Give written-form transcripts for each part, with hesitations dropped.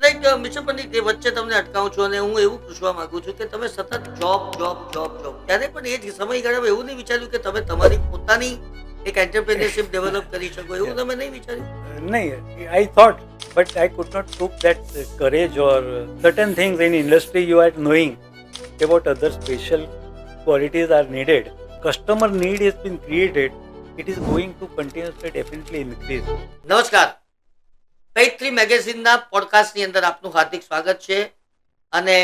Like mister Pandit, એ વચ્ચે તમને અટકાવું છું અને હું એવું પૂછવા માંગુ છું કે તમે સતત જોબ જોબ જોબ જોબ ત્યારે પણ એ જ સમયગાળામાં એવું નહીં વિચાર્યું કે તમે તમારી પોતાની એક એન્ટરપ્રેન્યોરશિપ ડેવલપ કરી શકો, એવું Yeah. તમે નહીં વિચાર્યું? No, I thought, but I could not took that courage or certain things in industry you are knowing about other special qualities are needed. Customer need has been created. It is going to continuously definitely increase. નમસ્કાર, page 3 મેગેઝિનના પોડકાસ્ટની અંદર આપનું હાર્દિક સ્વાગત છે. અને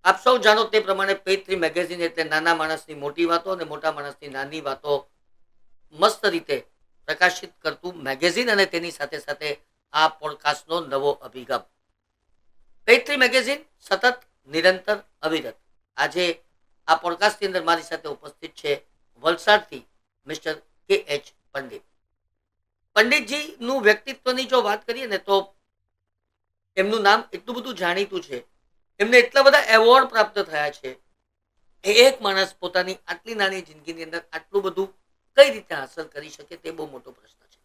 આપ સૌ જાણો તે પ્રમાણે પેજ 3 મેગેઝિન એટલે નાના માણસની મોટી વાતો અને મોટા માણસની નાની વાતો મસ્ત રીતે પ્રકાશિત કરતું મેગેઝિન, અને તેની સાથે સાથે આ પોડકાસ્ટનો નવો અભિગમ. પેજ 3 મેગેઝિન સતત, નિરંતર, અવિરત. આજે આ પોડકાસ્ટની અંદર મારી સાથે ઉપસ્થિત છે વલસાડથી મિસ્ટર કે એચ પંડિત. પંડિતજીનું વ્યક્તિત્વની જો વાત કરીએ ને તો એમનું નામ એટલું બધું જાણીતું છે, એમને એટલા બધા એવોર્ડ પ્રાપ્ત થયા છે. એ એક માણસ પોતાની આટલી નાની જિંદગીની અંદર આટલું બધું કઈ રીતે હાંસલ કરી શકે તે બહુ મોટો પ્રશ્ન છે.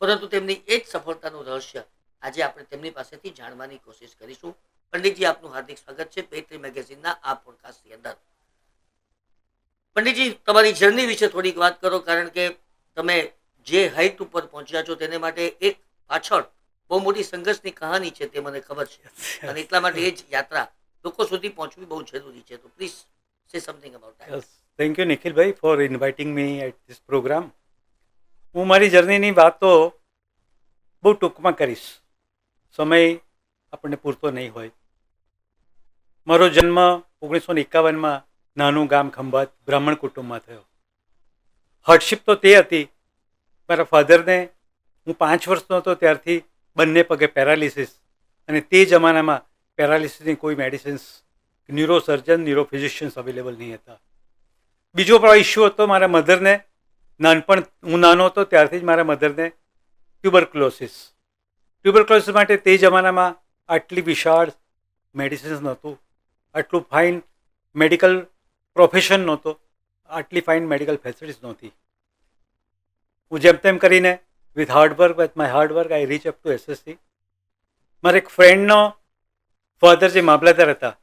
પરંતુ તેમની એ જ સફળતાનું રહસ્ય આજે આપણે તેમની પાસેથી જાણવાની કોશિશ કરીશું. પંડિતજી, આપનું હાર્દિક સ્વાગત છે પેજ 3 મેગેઝિનના આ પોડકાસ્ટની અંદર. પંડિતજી, તમારી જર્ની વિશે થોડીક વાત કરો, કારણ કે તમે જે હાઈટ ઉપર પહોંચ્યા છો તેને માટે એક પાછળ બહુ મોટી સંઘર્ષની કહાની છે, તે મને ખબર છે. અને એટલા માટે એ જ યાત્રા લોકો સુધી પહોંચવી બહુ જરૂરી છે. તો please say something about that. Yes. Thank you, Nikhilbhai, for inviting me at this program. હું મારી જર્નીની વાતો બહુ ટૂંકમાં કરીશ. સમય આપણને પૂરતો નહીં હોય. મારો જન્મ 1951માં નાનું ગામ ખંભાત બ્રાહ્મણ કુટુંબમાં થયો. હાર્ડશિપ તો તે હતી, મારા ફાધરને હું 5 વર્ષનો હતો ત્યારથી બંને પગે પેરાલિસિસ, અને તે જમાનામાં પેરાલિસિસની કોઈ મેડિસિન્સ, ન્યુરોસર્જન, ન્યુરોફિઝિશિયન્સ અવેલેબલ નહીં હતા. બીજો પણ ઇસ્યુ હતો, મારા મધરને હું નાનો હતો ત્યારથી જ મારા મધરને ટ્યુબરક્લોસિસ માટે તે જમાનામાં આટલી વિશાળ મેડિસિન્સ નહોતું, આટલું ફાઇન મેડિકલ પ્રોફેશન નહોતો, આટલી ફાઇન મેડિકલ ફેસિલિટીઝ નહોતી. હું જેમ તેમ કરીને with my hard work I reach up to SSC. મારા એક ફ્રેન્ડનો ફાધર જે મામલતદાર હતા,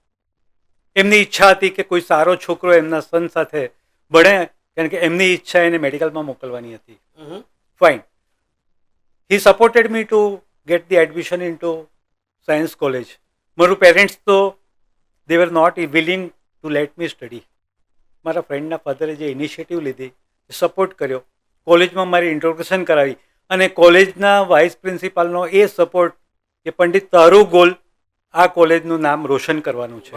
એમની ઈચ્છા હતી કે કોઈ સારો છોકરો એમના સન સાથે ભણે, કારણ કે એમની ઈચ્છા એને મેડિકલમાં મોકલવાની હતી. Fine. He supported me to get the admission into science college. મારું પેરેન્ટ્સ તો they were not willing to let me study. મારા ફ્રેન્ડના ફાધરે જે ઇનિશિયેટિવ લીધી, સપોર્ટ કર્યો, કોલેજમાં મારી ઇન્ટ્રોડક્શન કરાવી, અને કોલેજના વાઇસ પ્રિન્સિપાલનો એ સપોર્ટ કે પંડિત, તારું ગોલ આ કોલેજનું નામ રોશન કરવાનું છે.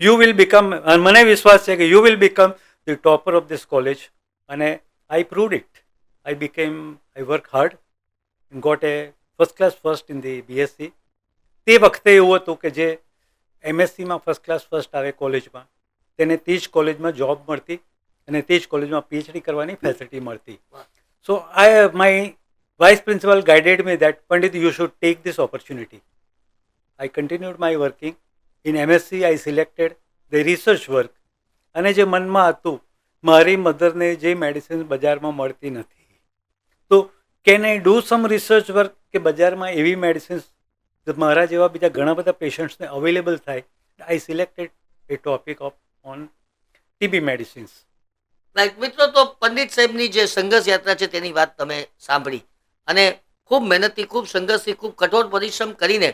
યુ વિલ બીકમ, મને વિશ્વાસ છે કે you will become the topper of this college. અને I proved it. I work hard and got a first in the BSc. તે વખતે એવું હતું કે જે MScમાં ફર્સ્ટ આવે કોલેજમાં, તેને તે જ કોલેજમાં જોબ મળતી અને તે જ કોલેજમાં PhD કરવાની ફેસિલિટી મળતી. So my vice principal guided me that Pandit, you should take this opportunity. I continued my working. In MSc I selected the research work. અને જે મનમાં હતું, મારી મધરને જે મેડિસિન બજારમાં મળતી નથી, તો can I do some research work કે બજારમાં એવી મેડિસિન્સ મારા જેવા બીજા ઘણા બધા પેશન્ટ્સને અવેલેબલ થાય. I selected a topic on TB medicines. Like મિત્રો, તો પંડિત સાહેબની જે સંઘર્ષ યાત્રા છે તેની વાત તમે સાંભળી, અને ખૂબ મહેનતથી, ખૂબ સંઘર્ષથી, ખૂબ કઠોર પરિશ્રમ કરીને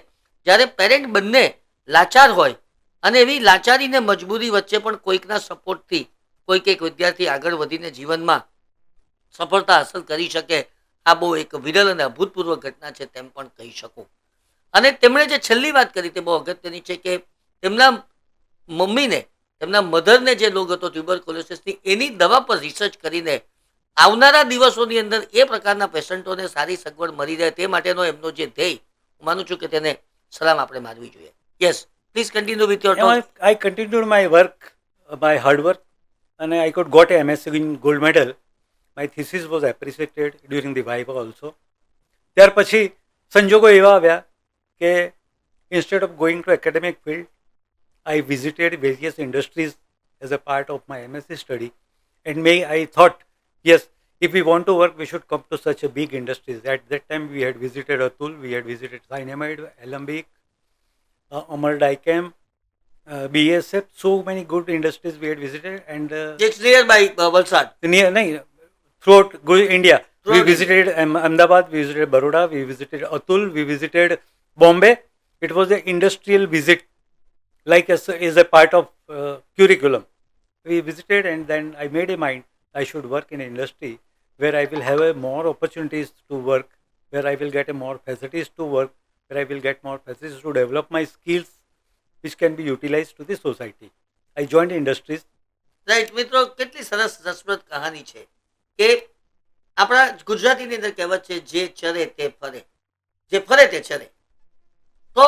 જ્યારે પેરેન્ટ બંને લાચાર હોય અને એવી લાચારીને મજબૂરી વચ્ચે પણ કોઈકના સપોર્ટથી કોઈક એક વિદ્યાર્થી આગળ વધીને જીવનમાં સફળતા હાંસલ કરી શકે, આ બહુ એક વિરલ અને અભૂતપૂર્વ ઘટના છે તેમ પણ કહી શકું. અને તેમણે જે છેલ્લી વાત કરી તે બહુ અગત્યની છે કે તેમના મમ્મીને, તેમના મધરને જે રોગ હતો ટ્યુબરક્લોસિસની, એની દવા પર રિસર્ચ કરીને આવનારા દિવસોની અંદર એ પ્રકારના પેશન્ટોને સારી સગવડ મળી રહે તે માટેનો એમનો જે ધ્યેય, હું માનું છું કે તેને સલામ આપણે મારવી જોઈએ. Yes, please continue with your talk. I continued my work, my hard work, અને આઈ could got a MSc in gold medal. My thesis was appreciated during the viva also. ત્યાર પછી સંજોગો એવા આવ્યા કે instead of going to academic field, I visited various industries as a part of my MSc study, and I thought, yes, if we want to work, we should come to such a big industries. At that time, we had visited Atul, we had visited Cyanamide, Alembic, Amar Dicam, BSF, so many good industries we had visited, and It's nearby Valsad. throughout India. We Throughout visited Ahmedabad, we visited Baroda, we visited Atul, we visited Bombay. It was an industrial visit, like as a part of curriculum. We visited, and then I made a mind I should work in an industry where I will have more opportunities to work, where I will get more facilities to work, where I will get more facilities to develop my skills, which can be utilized to the society. I joined industries. Right મિત્રો, કેટલી સરસ રસપ્રદ કહાની છે કે આપણા ગુજરાતીની અંદર કહેવત છે, જે ચરે તે ફરે, જે ફરે તે ચરે. તો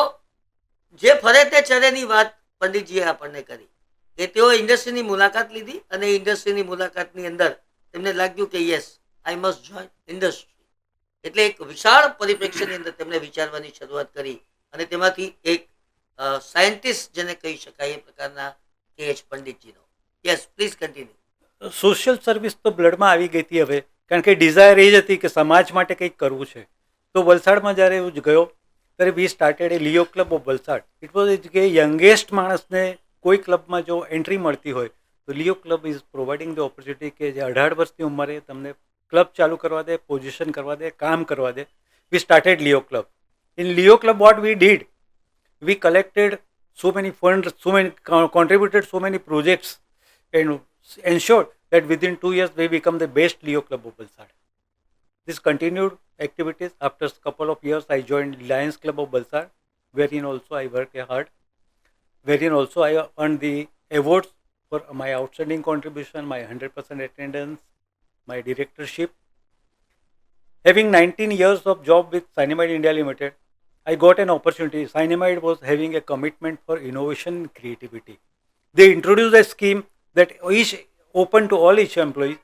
જે ફરે તે ચરેની વાત પંડિતજીએ આપણને કરી કે તેઓ ઇન્ડસ્ટ્રીની મુલાકાત લીધી અને ઇન્ડસ્ટ્રીની મુલાકાતની અંદર તેમને લાગ્યું કે yes, I must join industry. એટલે એક વિશાળ પરિપ્રેક્ષ્યની અંદર તેમણે વિચારવાની શરૂઆત કરી અને તેમાંથી એક સાયન્ટિસ્ટ જેને કહી શકાય એ પ્રકારના કે એચ પંડિતજીનો. Yes, please continue. Social service તો બ્લડમાં આવી ગઈ હતી હવે, કારણ કે ડિઝાયર એ જ હતી કે સમાજ માટે કંઈક કરવું છે. તો વલસાડમાં જ્યારે હું ગયો ત્યારે we started A Leo club of Valsad. It was કે યંગેસ્ટ માણસને કોઈ ક્લબમાં જો એન્ટ્રી મળતી હોય તો લિયો club is providing the opportunity કે જે 18 વર્ષની ઉંમરે તમને ક્લબ ચાલુ કરવા દે, પોઝિશન કરવા દે, કામ કરવા દે. We started Leo club. In Leo club what we did, we collected so many funds, contributed so many projects, and ensured that within 2 years we become the best Leo Club of Valsad. This continued activities. After a couple of years, I joined Lions Club of Valsad, wherein also I worked hard, wherein also I earned the awards for my outstanding contribution, my 100% attendance, my directorship. Having 19 years of job with Cyanamide India Limited, I got an opportunity. Cyanamide was having a commitment for innovation and creativity. They introduced a scheme that each open to all each employees.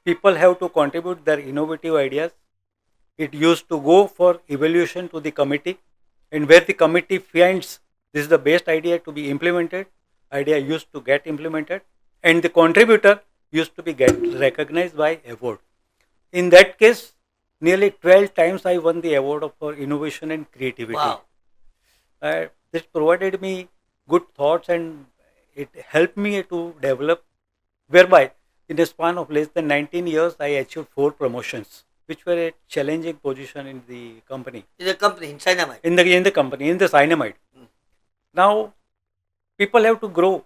People have to contribute their innovative ideas. It used to go for evaluation to the committee, and where the committee finds this is the best idea to be implemented, idea used to get implemented, and the contributor used to be get recognized by award. In that case, nearly 12 times I won the award for innovation and creativity. Wow. This provided me good thoughts, and it helped me to develop, whereby in the span of less than 19 years, I achieved 4 promotions, which were a challenging position in the company. In the company, in Cyanamide. In the company, in the Cyanamide. Now, people have to grow.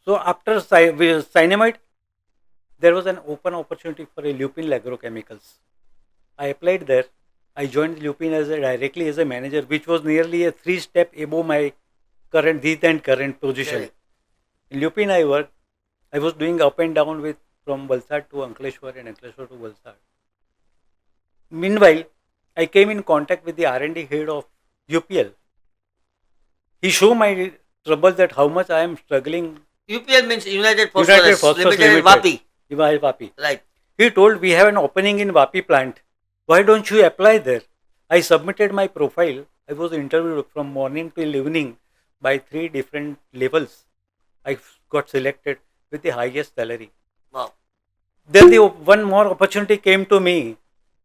So after Cyanamide, there was an open opportunity for a Lupin Agrochemicals. I applied there. I joined Lupin directly as a manager, which was nearly a 3-step above my current position. Correct. In Lupin, I worked. I was doing up and down with from Valsad to Ankleshwar and Ankleshwar to Valsad. Meanwhile, I came in contact with the R&D head of UPL. He showed my trouble that how much I am struggling. UPL means United Phosphorus Limited, Limited. Vapi. Vapi. Right. He told, we have an opening in Vapi plant. Why don't you apply there? I submitted my profile. I was interviewed from morning till evening by 3 different levels. I got selected with the highest salary. Wow. Then one more opportunity came to me.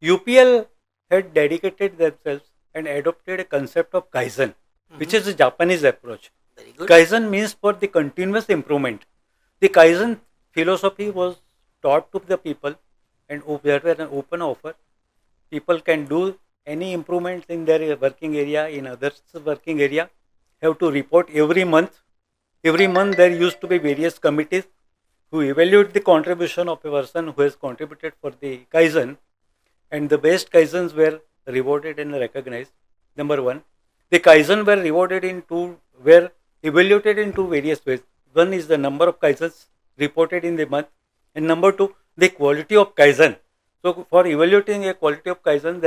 UPL had dedicated themselves and adopted a concept of Kaizen, which is a Japanese approach. Very good. Kaizen means for the continuous improvement. The Kaizen philosophy was taught to the people, and there was an open offer. People can do any improvements in their working area, in others' working area, have to report every month. Every month there used to be various committees who evaluate the contribution of a person who has contributed for the Kaizen, and the best Kaizens were rewarded and recognized. Number one, the Kaizen were evaluated in 2 various ways. One is the number of Kaizens reported in the month, and number 2, the quality of Kaizen. So for evaluating a quality of Kaizen,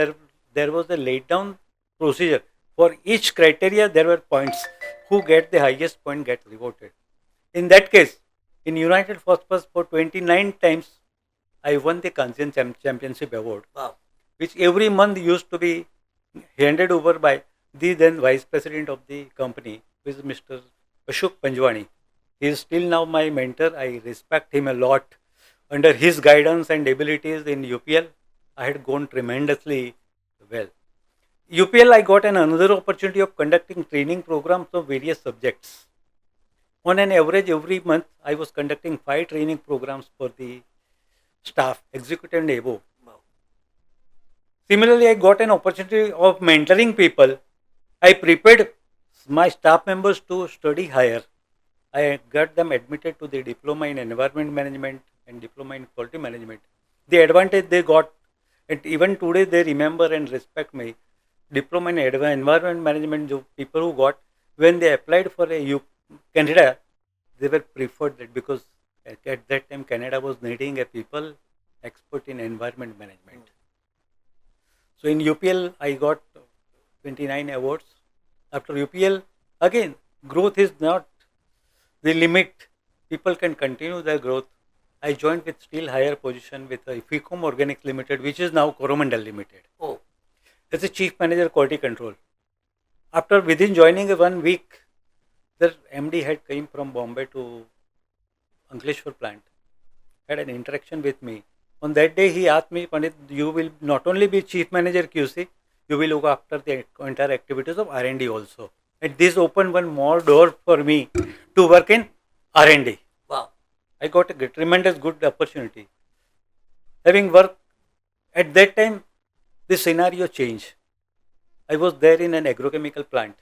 there was a laid down procedure. For each criteria, there were points. Who get the highest point get rewarded. In that case, in United Phosphorus for 29 times, I won the Kaizen Championship Award. Wow. Which every month used to be handed over by the then Vice President of the company, who is Mr. Ashok Panjwani. He is still now my mentor. I respect him a lot. Under his guidance and abilities in UPL, I had gone tremendously well. UPL, I got another opportunity of conducting training programs of various subjects. On an average, every month, I was conducting 5 training programs for the staff, executive and above. Wow. Similarly, I got an opportunity of mentoring people. I prepared my staff members to study higher. I got them admitted to the diploma in environment management and diploma in quality management. The advantage they got, and even today they remember and respect me. Diploma in environment management, the people who got, when they applied for Canada, they were preferred that because at that time Canada was needing a people expert in environment management. So in UPL, I got 29 awards. After UPL, again, growth is not the limit. People can continue their growth. I joined with still higher position with Ficom Organics Limited, which is now Coromandel Limited. Oh, As a chief manager quality control. After within joining 1 week, the MD had came from Bombay to Ankleshwar plant, had an interaction with me. On that day, he asked me, Pandit, you will not only be chief manager QC, you will look after the entire activities of R&D also. And this opened one more door for me to work in R&D. wow. I got a tremendous good opportunity. Having worked at that time, the scenario changed. I was there in an agrochemical plant.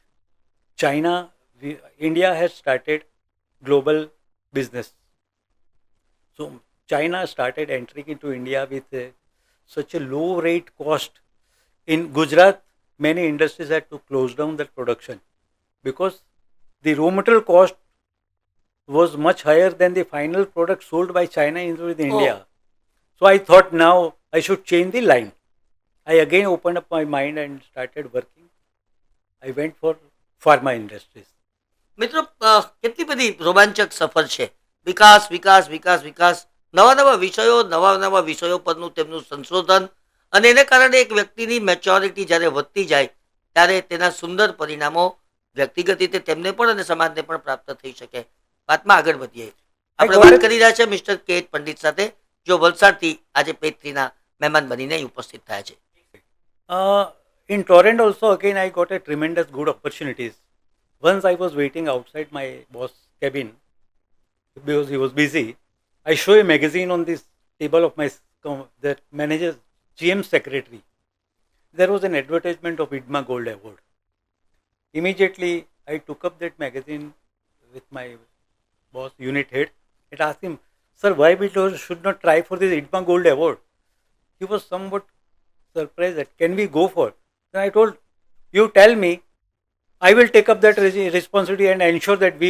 India has started global business. So China started entering into India with such a low rate cost. In Gujarat, many industries had to close down their production because the raw material cost was much higher than the final product sold by China into India. So I thought now I should change the line. I again opened up my mind and started working. I went for pharma industries. મિત્રો કેટલી બધી રોમાંચક સફર છે. વિકાસ વિકાસ વિકાસ વિકાસ, નવા નવા વિષયો પરનું તેમનું સંશોધન, અને એને કારણે એક વ્યક્તિની મેચ્યોરિટી જ્યારે વધતી જાય ત્યારે તેના સુંદર પરિણામો વ્યક્તિગત રીતે તેમને પણ અને સમાજને પણ પ્રાપ્ત થઈ શકે. વાતમાં આગળ વધીએ. આપણે વાત કરી રહ્યા છે મિસ્ટર કે પંડિત સાથે, જો વલસાડથી આજે પેજ3ના મહેમાન બનીને ઉપસ્થિત થયા છે. In Torrent also again I got a tremendous good opportunities. Once I was waiting outside my boss cabin because he was busy. I show a magazine on this table of my the manager's GM secretary. There was an advertisement of IDMA Gold Award. Immediately I took up that magazine with my boss, unit head, and asked him, sir, why we should not try for this IDMA Gold Award? He was somewhat surprised that can we go for? Then I told, you tell me, I will take up that responsibility and ensure that we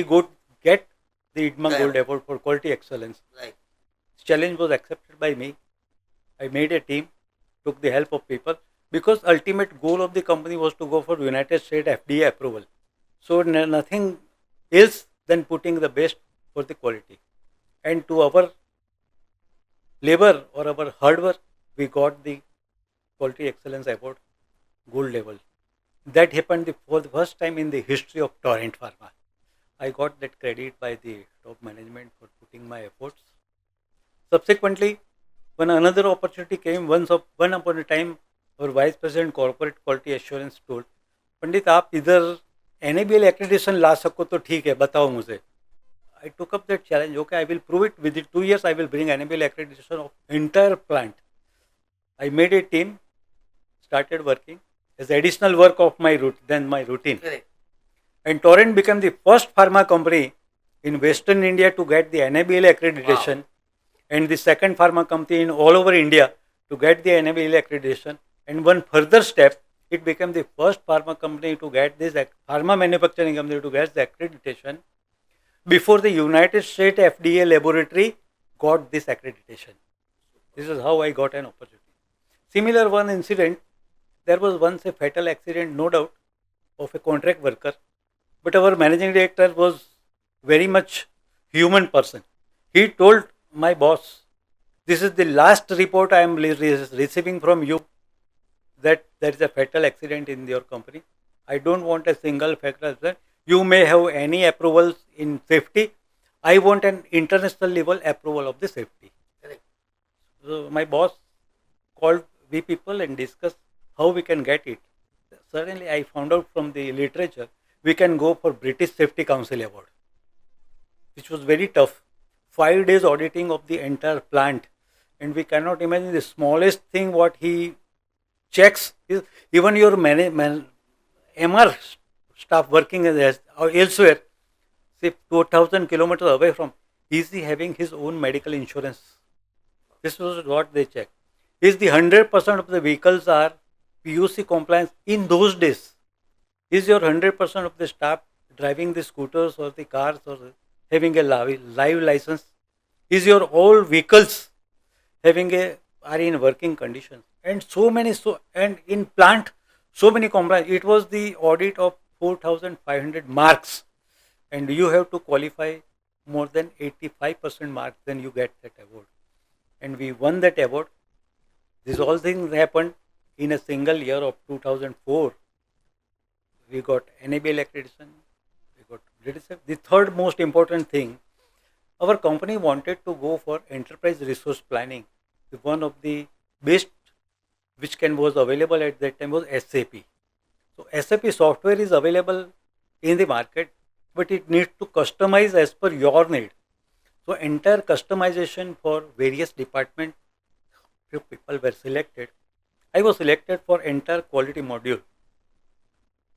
get the IDMA Gold Award for quality excellence. Right. This challenge was accepted by me. I made a team, took the help of people, because ultimate goal of the company was to go for United States FDA approval. So nothing else than putting the best for the quality. And to our labor or our hard work, we got the quality excellence award gold level. That happened for the first time in the history of Torrent Pharma. I got that credit by the top management for putting my efforts. Subsequently, when another opportunity came, one upon a time, our Vice President Corporate Quality Assurance told, पंडित आप इधर NABL accreditation ला सको तो ठीक है, बताओ मुझे. I took up that challenge. Okay, I will prove it. Within 2 years, I will bring NABL accreditation of entire plant. I made a team, started working as additional work of my routine. Correct. And Torrent became the first pharma company in Western India to get the NABL accreditation. Wow. And the second pharma company in all over India to get the NABL accreditation. And one further step, it became the first pharma company to get this pharma manufacturing company to get the accreditation before the United States FDA laboratory got this accreditation. This is how I got an opportunity. Similar one incident, there was once a fatal accident, no doubt, of a contract worker. But our managing director was very much human person. He told my boss, this is the last report I am receiving from you that there is a fatal accident in your company. I don't want a single fatal accident. You may have any approvals in safety. I want an international level approval of the safety. Correct. So my boss called we people and discussed how we can get it. suddenly I found out from the literature we can go for British Safety Council Award, which was very tough. 5 days auditing of the entire plant, and we cannot imagine the smallest thing what he checks is even your MR staff working or elsewhere, say 2,000 kilometers away from, is he having his own medical insurance? This was what they checked. Is the 100% of the vehicles are PUC compliance in those days? Is your 100% of the staff driving the scooters or the cars or having a live license? Is your all vehicles having a are in working conditions? And so many and in plant so many compliance. It was the audit of 4,500 marks, and you have to qualify more than 85% marks, then you get that award. And we won that award. These all things happened in a single year of 2004. We got NABL accreditation, we got British. The third most important thing, our company wanted to go for enterprise resource planning. One of the best which was available at that time was SAP. So SAP software is available in the market, but it needs to customize as per your need. So entire customization for various departments, few people were selected. I was selected for entire quality module,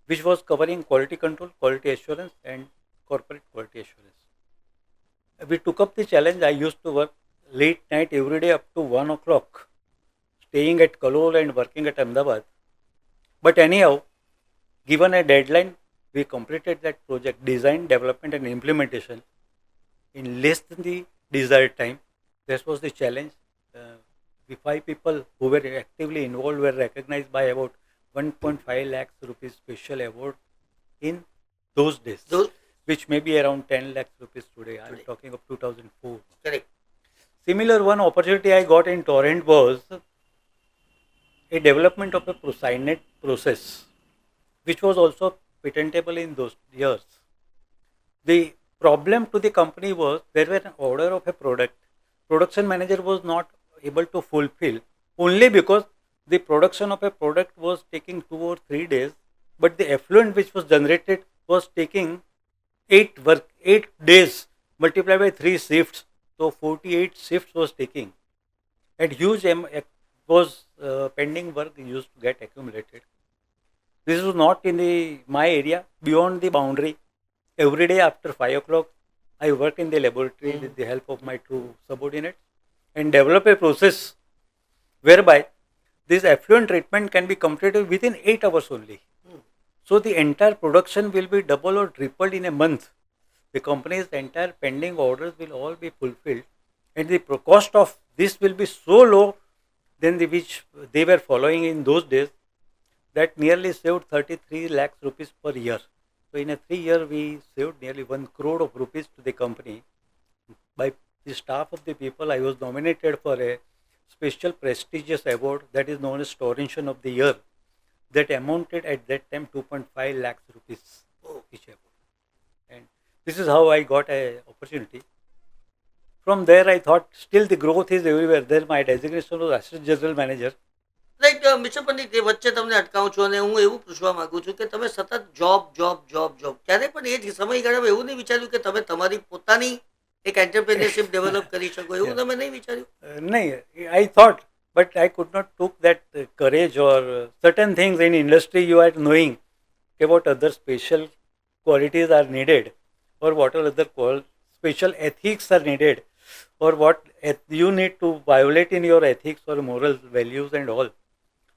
which was covering quality control, quality assurance, and corporate quality assurance. We took up the challenge. I used to work late night every day up to 1 o'clock, staying at Kalol and working at Ahmedabad. But anyhow, given a deadline, we completed that project, design, development, and implementation in less than the desired time. This was the challenge. The 5 people who were actively involved were recognized by about 1.5 lakhs rupees special award in those days, which may be around 10 lakhs rupees today. I'm talking of 2004. Correct. Similar one opportunity I got in Torrent was a development of a ProSignet process, which was also patentable in those years. The problem to the company was there were an order of a product. Production manager was not able to fulfill only because the production of a product was taking 2 or 3 days, but the effluent which was generated was taking 8 days multiplied by 3 shifts. So 48 shifts was taking, and huge was pending work used to get accumulated. This was not in my area, beyond the boundary. Every day after 5 o'clock, I work in the laboratory with the help of my two subordinates and develop a process whereby this effluent treatment can be completed within 8 hours only. So the entire production will be double or tripled in a month. The company's entire pending orders will all be fulfilled, and the cost of this will be so low than which they were following in those days, that nearly saved 33 lakhs rupees per year. So in a 3 year, we saved nearly 1 crore of rupees to the company. By the staff of the people, I was nominated for a special prestigious award that is known as Torrentian of the Year, that amounted at that time 2.5 lakhs rupees each award. And this is how I got a opportunity. From there, I thought still the growth is everywhere. There, my designation was Assistant General Manager. Like mister Pandit, એ વચ્ચે તમને અટકાવું છું અને હું એવું પૂછવા માંગુ છું કે તમે સતત જોબ જોબ જોબ જોબ ક્યારે પણ એ જ સમયગાળામાં એવું નહીં વિચાર્યું કે તમે તમારી પોતાની એક એન્ટરપ્રેન્યોરશિપ ડેવલપ કરી શકો? એવું તમે નહીં વિચાર્યું? No, I thought, but I could not took that courage or certain things in industry you are knowing what other special qualities are needed, or what other special ethics are needed, or what you need to violate in your ethics or moral values and all.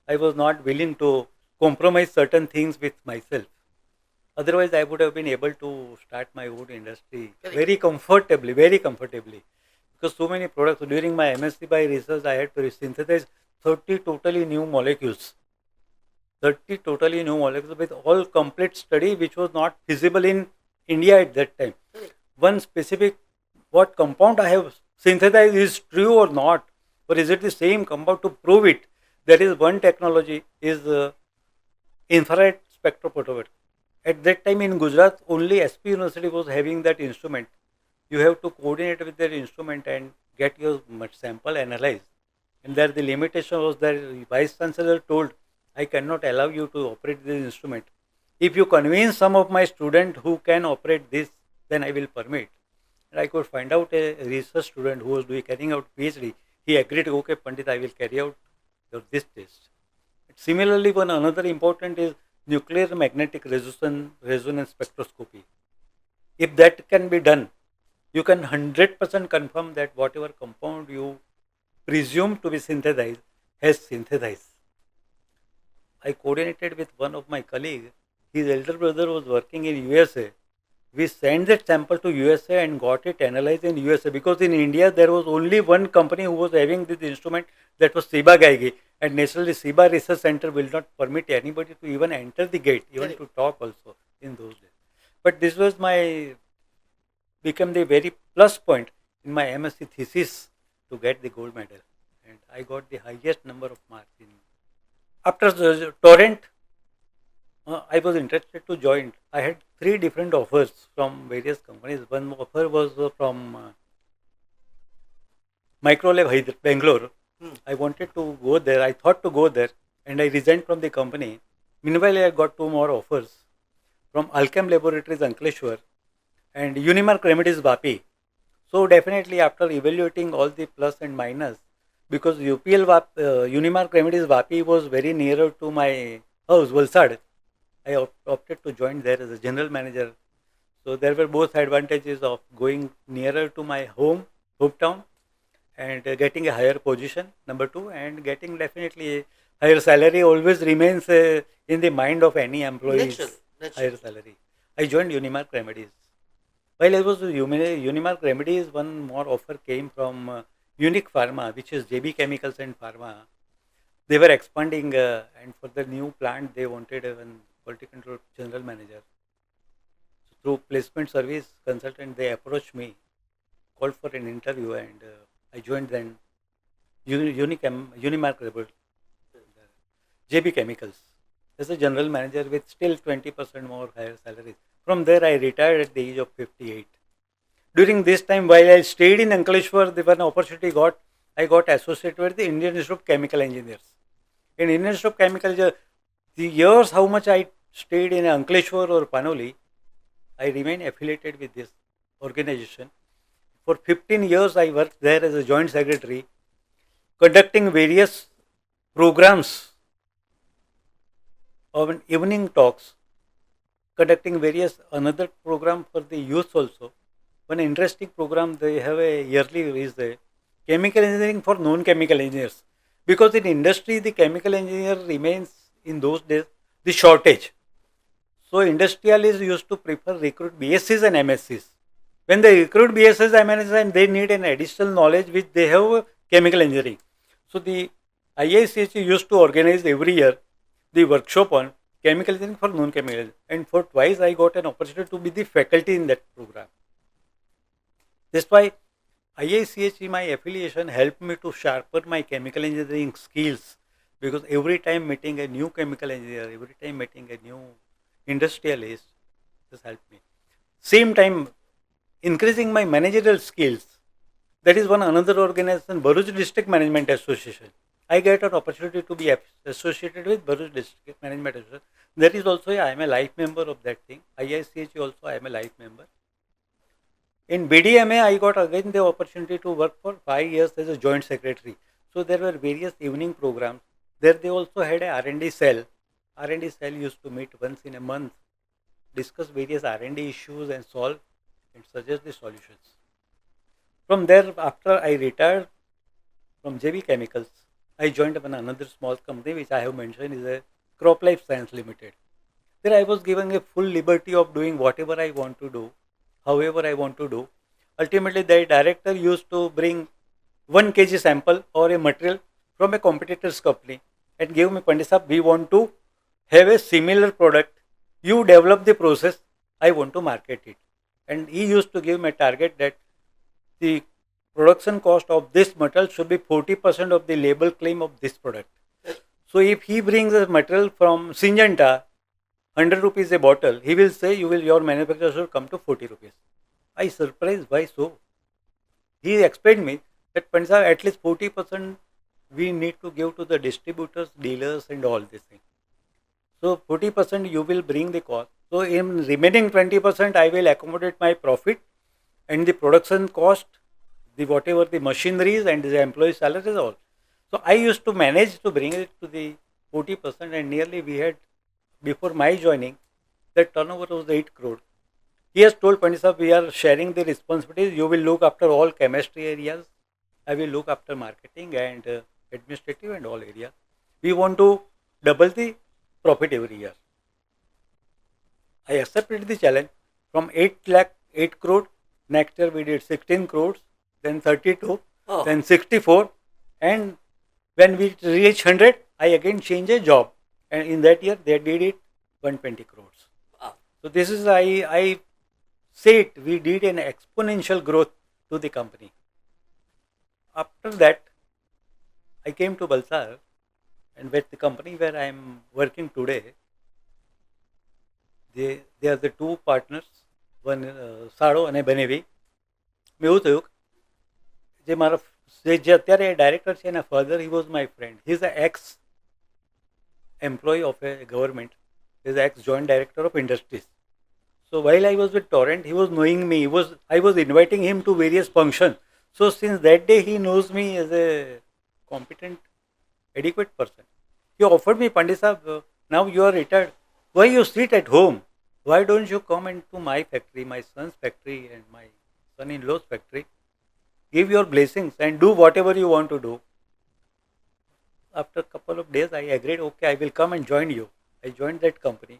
I was not willing to compromise certain things with myself. Otherwise, I would have been able to start my own industry very comfortably, because so many products. During my MSc by research, I had to synthesize 30 totally new molecules. 30 totally new molecules with all complete study, which was not feasible in India at that time. One specific, what compound I have synthesized is true or not, or is it the same compound? To prove it, there is one technology, is infrared spectrophotometer. At that time in Gujarat, only SP University was having that instrument. You have to coordinate with that instrument and get your sample analyzed. And there the limitation was that the Vice Chancellor told, I cannot allow you to operate this instrument. If you convince some of my students who can operate this, then I will permit. And I could find out a research student who was carrying out PhD. He agreed, okay, Pandit, I will carry out this test. Similarly, one another important is nuclear magnetic resonance spectroscopy. If that can be done, you can 100% confirm that whatever compound you presume to be synthesized has synthesized. I coordinated with one of my colleagues. His elder brother was working in USA. We sent that sample to USA and got it analyzed in USA, because in India there was only one company who was having this instrument, that was Ciba Geigy, and naturally Ciba Research Center will not permit anybody to even enter the gate, even to talk also in those days. But this was became the very plus point in my MSc thesis to get the gold medal, and I got the highest number of marks in. After the Torrent, I was interested to join. I had 3 different offers from various companies. One offer was from Microlab Bangalore. I wanted to go there. I thought to go there, and I resigned from the company. Meanwhile, I got 2 more offers from Alchem Laboratories Ankleshwar and Unimark Remedies Vapi. So definitely, after evaluating all the plus and minus, because Unimark Remedies Vapi was very nearer to my house, Valsad, I opted to join there as a general manager. So there were both advantages of going nearer to my hometown, and getting a higher position, number 2, and getting definitely a higher salary always remains in the mind of any employee. Natural. Higher salary. I joined Unimark Remedies. While I was with Unimark Remedies, one more offer came from Unique Pharma, which is JB Chemicals and Pharma. They were expanding, and for the new plant, they wanted a quality control general manager. So through placement service consultant, they approached me, called for an interview, and I joined then Unimark Remedies, JB Chemicals, as a general manager with still 20% more higher salaries. From there, I retired at the age of 58. During this time, while I stayed in Ankleshwar, the one opportunity I got associated with the Indian Institute of Chemical Engineers. In Indian Institute of Chemical Engineers, the years how much I stayed in Ankleshwar or Panoli, I remain affiliated with this organization. For 15 years, I worked there as a joint secretary, conducting various programs of evening talks, conducting various another program for the youth also. One interesting program they have a yearly is the chemical engineering for non-chemical engineers, because in industry the chemical engineer remains in those days the shortage. So industrialists used to prefer recruit BScs and MScs. When they recruit BScs and MScs, they need an additional knowledge which they have chemical engineering. So the IICH used to organize every year the workshop on chemical engineering for non-chemical, and for twice I got an opportunity to be the faculty in that program. That's why IICH, my affiliation, helped me to sharpen my chemical engineering skills, because every time meeting a new chemical engineer, every time meeting a new industrialist, this helped me. Same time, increasing my managerial skills. That is one another organization, Bharuch District Management Association. I get an opportunity to be associated with Bharuch District Management Association. That is also, I am a life member of that thing. IICH also, I am a life member. In BDMA, I got again the opportunity to work for 5 years as a joint secretary. So there were various evening programs. There they also had a R&D cell. R&D cell used to meet once in a month, discuss various R&D issues and solve and suggest the solutions. From there, after I retired from JB Chemicals, I joined another small company which I have mentioned is a Crop Life Science Limited. There I was given a full liberty of doing whatever I want to do, however I want to do. Ultimately, the director used to bring 1 kg sample or a material from a competitor's company and give me, Pandit Sahab, we want to have a similar product. You develop the process, I want to market it. And he used to give me a target that the production cost of this material should be 40% of the label claim of this product. So if he brings a material from Syngenta, 100 rupees a bottle, he will say your manufacturer should come to 40 rupees. I surprised, why so? He explained me that Pandit Sahab, at least 40% we need to give to the distributors, dealers and all this thing. So 40% you will bring the cost. So in remaining 20% I will accommodate my profit and the production cost, the whatever the machineries and the employee salaries all. So I used to manage to bring it to the 40%, and nearly we had, before my joining, the turnover was 8 crore. He has told Pandit, we are sharing the responsibilities. You will look after all chemistry areas. I will look after marketing and administrative and all areas. We want to double the profit every year. I accepted the challenge. From 8 lakh, 8 crore, next year we did 16 crores, then 32, Oh, then 64, and when we reach 100, I again change a job. And in that year, they did it 120 crores. wow. So this is, I say it, we did an exponential growth to the company. After that, I came to Balsar, and with the company where I am working today, they are the two partners, one સાળો અને બનેવી. મેં એવું થયું જે મારા જે અત્યારે director છે એના father, he was my friend. He is a x employee of a government. He is ex joint director of industries. So while I was with Torrent, he was knowing me. I was inviting him to various functions. So since that day, he knows me as a competent, adequate person. He offered me, Pandit Sahab, now you are retired. Why you sit at home? Why don't you come into my factory, my son's factory and my son-in-law's factory? Give your blessings and do whatever you want to do. After a couple of days, I agreed, okay, I will come and join you. I joined that company.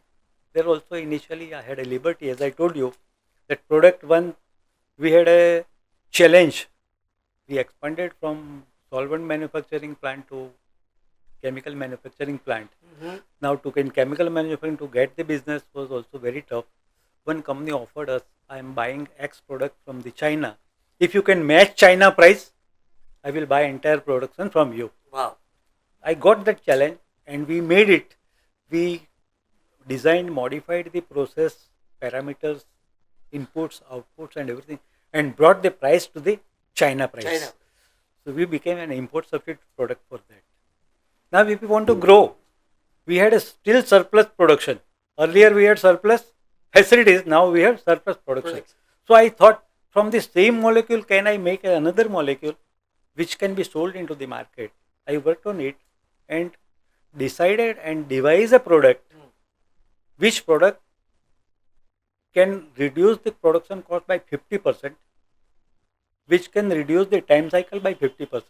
There also initially I had a liberty, as I told you, that product one, we had a challenge. We expanded from solvent manufacturing plant to chemical manufacturing plant. Mhm. Now in chemical manufacturing to get the business was also very tough. One company offered us, I am buying X product from the China. If you can match China price, I will buy entire production from you. Wow. I got that challenge and we made it. We designed, modified the process, parameters, inputs, outputs, and everything, and brought the price to the China price. China. So we became an import substitute product for that. Now, if we want to grow, we had a still surplus production. Earlier, we had surplus facilities. Now, we have surplus production. Products. So I thought, from the same molecule, can I make another molecule which can be sold into the market? I worked on it and decided and devised a product which product can reduce the production cost by 50%, which can reduce the time cycle by 50%,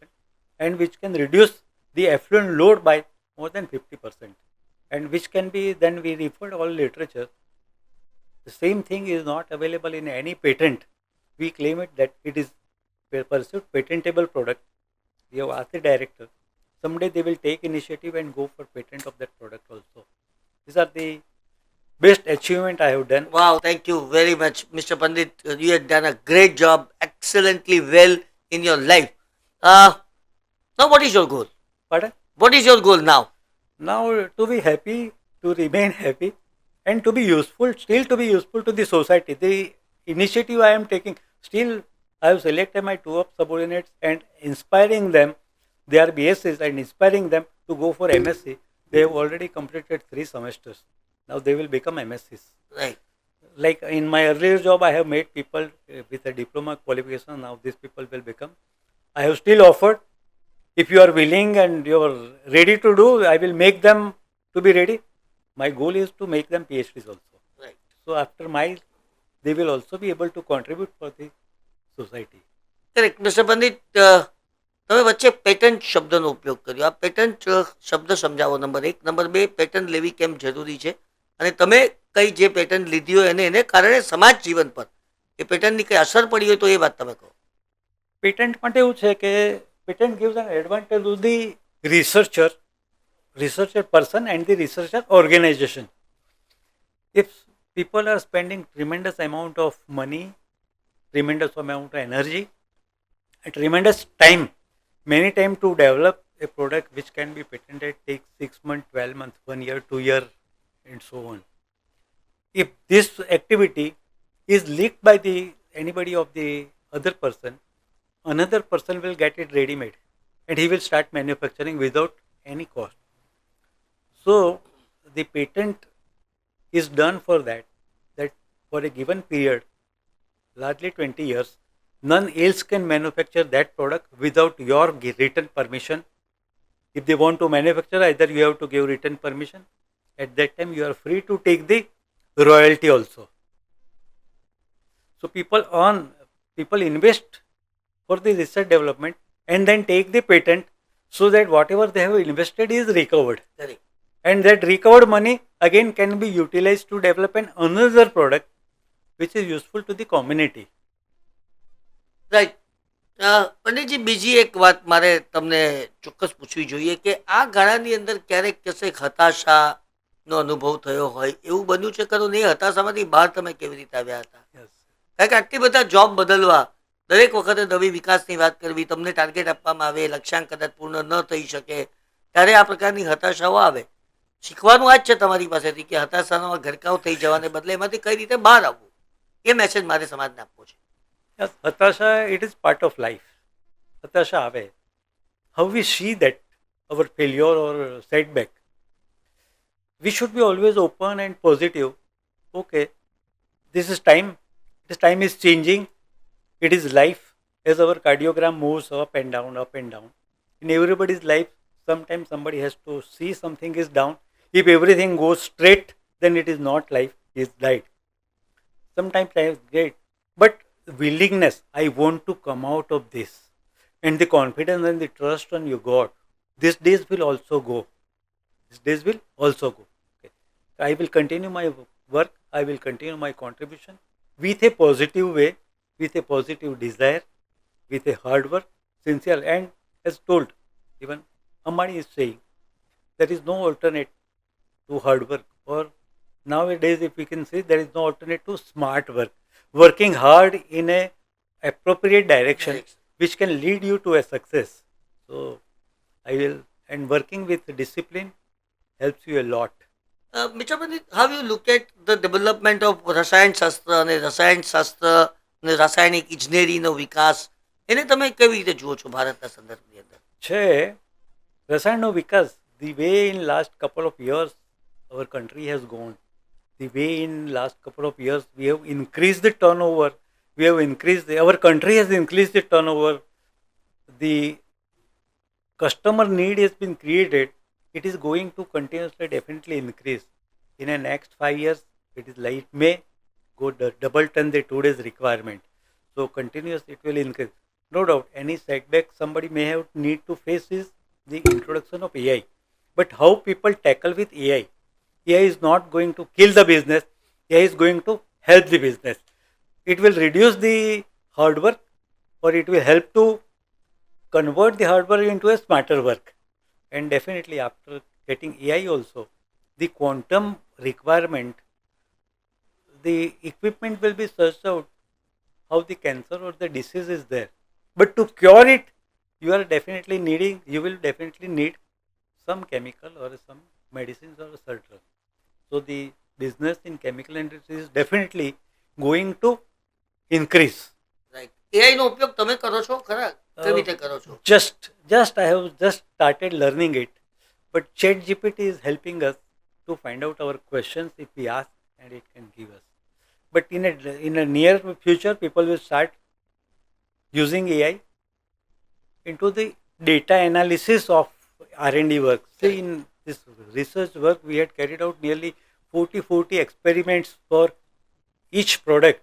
and which can reduce the effluent load by more than 50%, and which can be, then we referred all literature. The same thing is not available in any patent. We claim it that it is pursued patentable product. We have asked the director. Someday they will take initiative and go for patent of that product also. These are the best achievement I have done. Wow, thank you very much, Mr. Pandit. You have done a great job, excellently well in your life. Now, what is your goal? Pardon? What is your goal now? Now to be happy, to remain happy, and to be useful, still to be useful to the society. The initiative I am taking, still I have selected my two of subordinates and inspiring them. They are BScs and inspiring them to go for MSc. They have already completed 3 semesters. Now they will become MScs. Right. Like in my earlier job, I have made people with a diploma qualification. Now these people will become. I have still offered. If you are willing and you are ready to do, I will make them to be ready. My goal is to make them PhDs also. Right. So after my, they will also be able to contribute for the society. Correct mister Pandit, તમે વચ્ચે patent શબ્દનો ઉપયોગ કર્યો. આ patent શબ્દ સમજાવો. Number 1. Number 2, patent લેવી કેમ જરૂરી છે અને તમે કઈ જે પેટન્ટ લીધી હોય એને કારણે સમાજ જીવન પર એ પેટન્ટની કઈ અસર પડી હોય તો એ વાત તમે કહો. પેટન્ટ માટે એવું છે કે patent gives an advantage to the researcher person and the researcher organization. If people are spending tremendous amount of money, tremendous amount of energy, and tremendous time, many time to develop a product which can be patented takes 6 months, 12 months, 1 year, 2 year, and so on. If this activity is leaked by the anybody of the other person, another person will get it ready made and he will start manufacturing without any cost. So the patent is done for that for a given period, largely 20 years, none else can manufacture that product without your written permission. If they want to manufacture, either you have to give written permission. At that time, you are free to take the royalty also. So people invest for the research development and then take the patent so that whatever they have invested is recovered. Correct. And that recovered money again can be utilized to develop another product which is useful to the community. Right. Panditji, બીજી એક વાત મારે તમને ચોક્કસ પૂછવી જોઈએ કે આ ગાળાની અંદર ક્યારેક કશેક હતાશાનો અનુભવ થયો હોય એવું બન્યું છે ખરું? ને એ હતાશામાંથી બહાર તમે કેવી રીતે આવ્યા હતા? Yes. કારણ કે આટલી બધા જોબ બદલવા, દરેક વખતે નવી વિકાસની વાત કરવી, તમને ટાર્ગેટ આપવામાં આવે, લક્ષ્યાંક કદાચ પૂર્ણ ન થઈ શકે, ત્યારે આ પ્રકારની હતાશાઓ આવે. શીખવાનું આ જ છે તમારી પાસેથી કે હતાશાનો ગરકાવ થઈ જવાને બદલે એમાંથી કઈ રીતે બહાર આવવું, એ મેસેજ મારે સમાજને આપવો છે. Yes, Hatasha, it is part of life. Hatasha ave. How we see that our failure or setback. We should be always open and positive. Okay, this is time. This time is changing. It is life. As our cardiogram moves up and down, up and down. In everybody's life, sometimes somebody has to see something is down. If everything goes straight, then it is not life, it's died. Sometimes life is great. But willingness, I want to come out of this, and the confidence and the trust on your God, these days will also go. These days will also go. Okay. I will continue my work, I will continue my contribution with a positive way, with a positive desire, with a hard work, sincere, and as told, even Ambani is saying, there is no alternate to hard work, or nowadays if we can say, there is no alternate to smart work. Working hard in a appropriate direction which can lead you to a success. So and working with discipline helps you a lot. Mr. Pandit, how you look at the development of રસાયણ શાસ્ત્ર અને રસાયણ શાસ્ત્ર અને રાસાયણિક ઇજનેરીનો વિકાસ, એને તમે કેવી રીતે જુઓ છો ભારતના સંદર્ભની અંદર? છે રસાયણનો વિકાસ, the way in last couple of years our country has gone, the way in last couple of years we have increased the turnover, our country has increased the turnover, the customer need has been created, it is going to continuously definitely increase. In the next 5 years, it is like it may go double turn the today's requirement. So continuously it will increase. No doubt, any setback somebody may have need to face is the introduction of AI. But how people tackle with AI? AI is not going to kill the business. AI is going to help the business. It will reduce the hard work, or it will help to convert the hard work into a smarter work. And definitely after getting AI also, the quantum requirement, the equipment will be searched out how the cancer or the disease is there. But to cure it, you will definitely need some chemical or some medicines or certain. So the business in chemical industry is definitely going to increase. Right. AI નો ઉપયોગ તમે કરો છો ખરા? કેવી રીતે કરો છો? Just I have just started learning it, but ChatGPT is helping us to find out our questions if we ask, and it can give us. But in a near future, people will start using AI into the data analysis of R&D work. See, in this research work, we had carried out nearly 40 experiments for each product.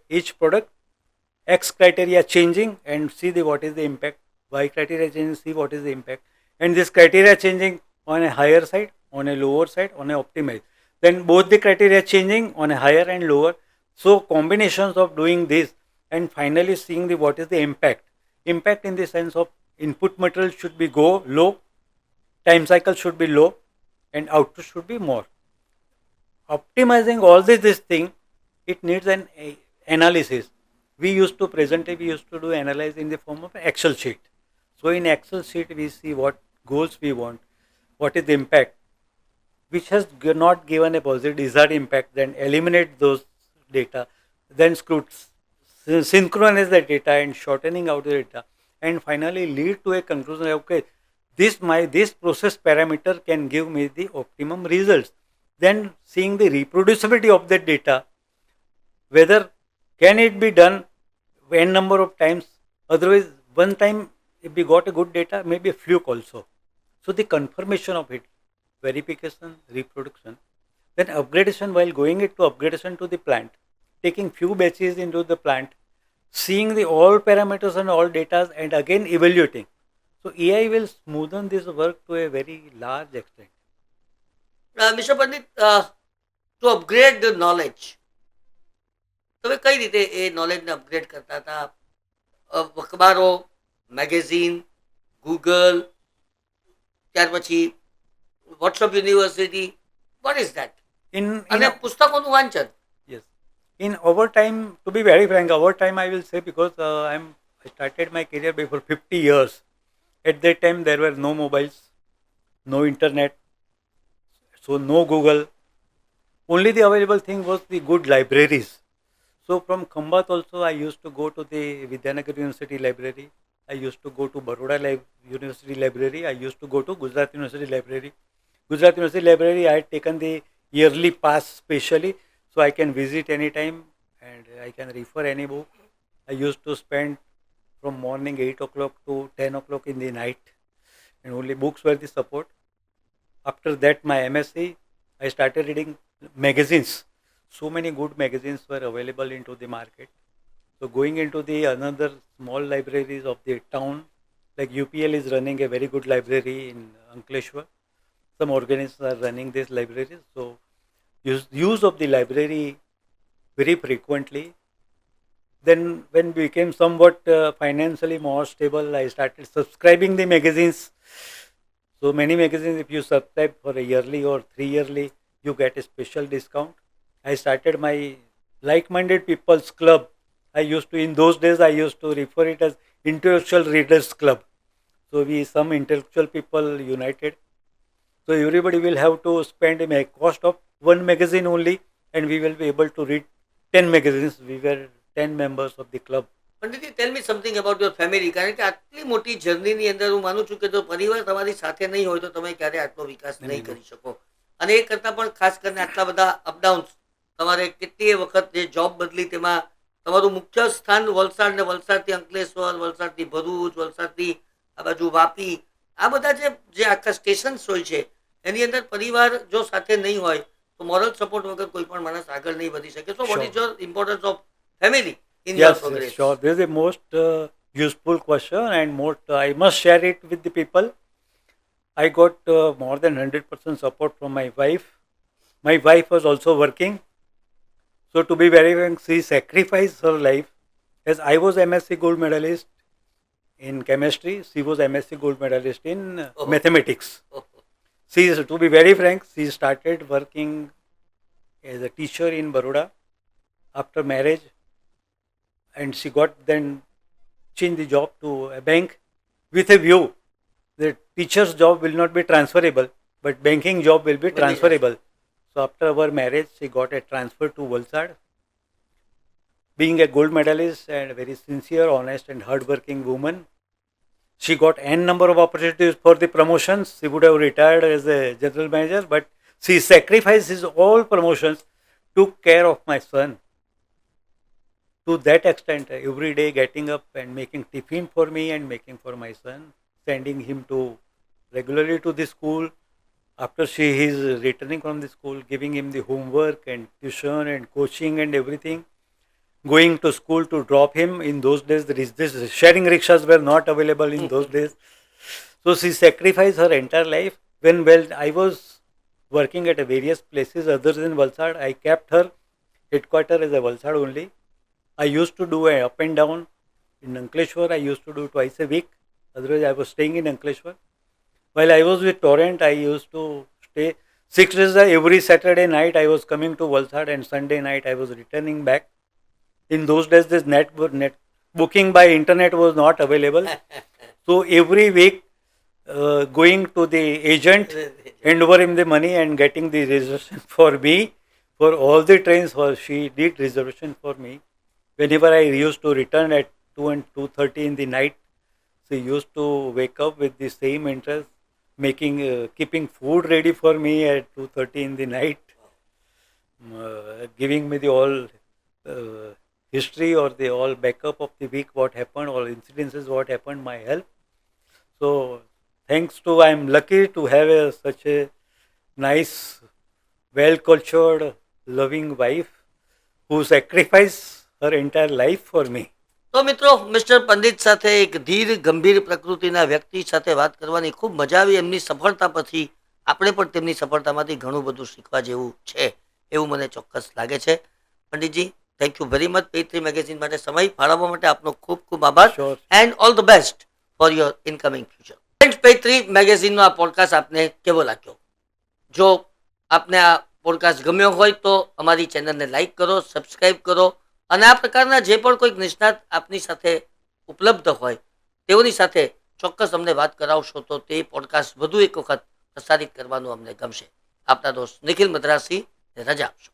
X criteria changing and see what is the impact. Y criteria changing, see what is the impact. And this criteria changing on a higher side, on a lower side, on a optimized. Then both the criteria changing on a higher and lower. So combinations of doing this and finally seeing what is the impact. Impact in the sense of input material should be low, time cycle should be low, and output should be more. Optimizing all this thing, it needs an analysis. We used to do analyze in the form of Excel sheet. So in Excel sheet, we see what goals we want, what is the impact, which has not given a positive desired impact, then eliminate those data, then synchronize the data and shortening out the data, and finally lead to a conclusion, okay, this process parameter can give me the optimum results. then seeing the reproducibility of that data, whether can it be done n number of times. Otherwise, one time if we got a good data, maybe a fluke also. So the confirmation of it, verification, reproduction, then upgradation. While going it to upgradation to the plant, taking few batches into the plant, seeing the all parameters and all data, and again evaluating. So AI will smoothen this work to a very large extent. Mister Pandit, to upgrade the knowledge, તમે કઈ રીતે એ નોલેજને upgrade કરતા હતા? અખબારો, magazine, Google, ત્યાર પછી WhatsApp university, what is that? In અને પુસ્તકોનું વાંચન. yes, in our time, to be very frank, our time I will say, because I started my career before 50 years. At that time there were no mobiles, no internet, so no Google. Only the available thing was the good libraries. So from Khambat also I used to go to the Vidyanagar University Library. I used to go to Baroda University Library. I used to go to Gujarat University Library. Gujarat University Library, I had taken the yearly pass specially, so I can visit anytime and I can refer any book. I used to spend from morning 8 o'clock to 10 o'clock in the night, and only books were the support. After that, my MSc, I started reading magazines. So many good magazines were available into the market. So going into the another small libraries of the town, like UPL is running a very good library in Ankleshwar. Some organizations are running these libraries. So use of the library very frequently. Then when we became somewhat financially more stable, I started subscribing the magazines. So many magazines, if you subscribe for a yearly or 3 yearly, you get a special discount. I started my like-minded people's club. I used to, in those days, I used to refer it as intellectual readers club. So we, some intellectual people united. So everybody will have to spend a cost of one magazine only, and we will be able to read 10 magazines. We were 10 members of the club. Panditji, tell me something about your family. કારણ કે આટલી મોટી જર્નીની અંદર હું માનું છું કે જો પરિવાર તમારી સાથે નહીં હોય તો તમે ક્યારે આટલો વિકાસ નહીં કરી શકો. અને એ કરતાં પણ ખાસ કરીને આટલા બધા અપડાઉન્સ, તમારે કેટલીય વખત જે જોબ બદલી, તેમાં તમારું મુખ્ય સ્થાન વલસાડ ને વલસાડથી અંકલેશ્વર, વલસાડથી ભરૂચ, વલસાડથી આ બાજુ વાપી, આ બધા જે આખા સ્ટેશન્સ હોય છે એની અંદર પરિવાર જો સાથે નહીં હોય તો મોરલ સપોર્ટ વગર કોઈ પણ માણસ આગળ નહીં વધી શકે. So what is your importance of family in your Yes, progress? sure. This is the most useful question, and most I must share it with the people. I got more than 100% support from my wife. My wife was also working. So to be very frank, she sacrificed her life. As I was MSc gold medalist in chemistry, she was MSc gold medalist in mathematics. Oh, She, to be very frank, she started working as a teacher in Baroda after marriage, and she got then changed the job to a bank with a view that teacher's job will not be transferable, but banking job will be transferable. So after our marriage, she got a transfer to Valsad. Being a gold medalist and a very sincere, honest and hardworking woman, she got n number of opportunities for the promotions. She would have retired as a general manager, but she sacrificed his all promotions, took care of my son. To that extent, every day getting up and making tiffin for me and making for my son, sending him to regularly to the school. After he is returning from the school, giving him the homework and tuition and coaching and everything. Going to school to drop him. In those days, this sharing rickshaws were not available in those days. So she sacrificed her entire life. When I was working at various places other than Valsad, I kept her headquarter as a Valsad only. I used to do a up and down in Ankleshwar. I used to do twice a week. Otherwise, I was staying in Ankleshwar. While I was with Torrent, I used to stay 6 days. Every Saturday night, I was coming to Valsad, and Sunday night, I was returning back. In those days, this net booking by internet was not available. So every week, going to the agent, hand over him the money and getting the reservation for me for all the trains. She did reservation for me. Whenever I used to return at 2 and 2:30 in the night, she used to wake up with the same interest, keeping food ready for me at 2:30 in the night. giving me the all history or the all backup of the week, what happened, all incidences, what happened, my health. So thanks to, I'm lucky to have such a nice, well cultured, loving wife who sacrificed her entire life for me. તો મિત્રો mister Pandit સાથે એક ધીર ગંભીર પ્રકૃતિના વ્યક્તિ સાથે વાત કરવાની ખૂબ મજા આવી. એમની સફળતા પછી આપણે પણ તેમની સફળતામાંથી ઘણું બધું શીખવા જેવું છે એવું મને ચોક્કસ લાગે છે. Panditji, thank you very much. Page 3 magazine માટે સમય ફાળવવા માટે આપનો ખૂબ ખૂબ આભાર Sure. And all the best for your incoming future. Friends, page 3 મેગેઝિનનો આ પોડકાસ્ટ આપને કેવો લાગ્યો? જો આપને આ પોડકાસ્ટ ગમ્યો હોય તો અમારી ચેનલને લાઈક કરો, સબસ્ક્રાઈબ કરો અને આ પ્રકારના જે પણ કોઈક નિષ્ણાત આપની સાથે ઉપલબ્ધ હોય તેઓની સાથે ચોક્કસ અમને વાત કરાવશો તો તે પોડકાસ્ટ વધુ એક વખત પ્રસારિત કરવાનું અમને ગમશે. આપના દોસ્ત નિખિલ મદ્રાસી રજા આપશો.